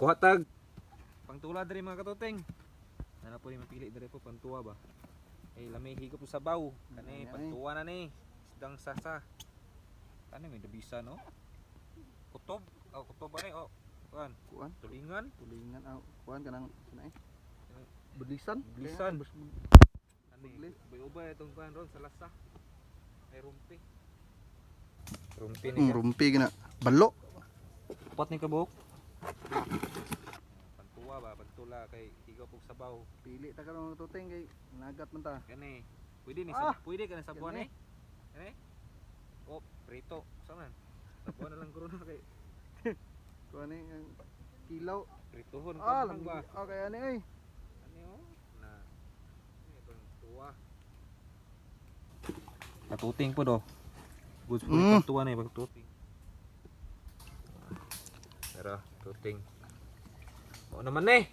Kuha tag. Pangtula diri mga katuting. Nana po ni mapili diri po pangtuwa ba. Eh lamay higop sa sabaw. Kani pangtuwa na ni. Sidang sasa. Kani may dabisa no. Kutob. Oh kutob ani oh. Kuan. Tulingan. Tulingan kuan kanang sana Bulisan. Bulisan. Ani ubay itong kuan ron sa lasa. Ay rumpi. Rumpi ni. Rumpi gina. Balo. Upat ni kabuk. Pantuwa ba, pantula kay higaw pug sabaw. Pili ta karong tuting kay nagat man ta. Kani. Pwede ni pwede ka na sabuan eh. Kani. Oh, prito. Saan? Sabuan na lang guro na kay. Kuan ni ang kilaw. Pritohon Lang ba. Okay ani ay. Ani oh. Na. Ni pantuwa. Katuting po do. Good for pantuwa na pagtuting. Tara, tuting. O naman eh.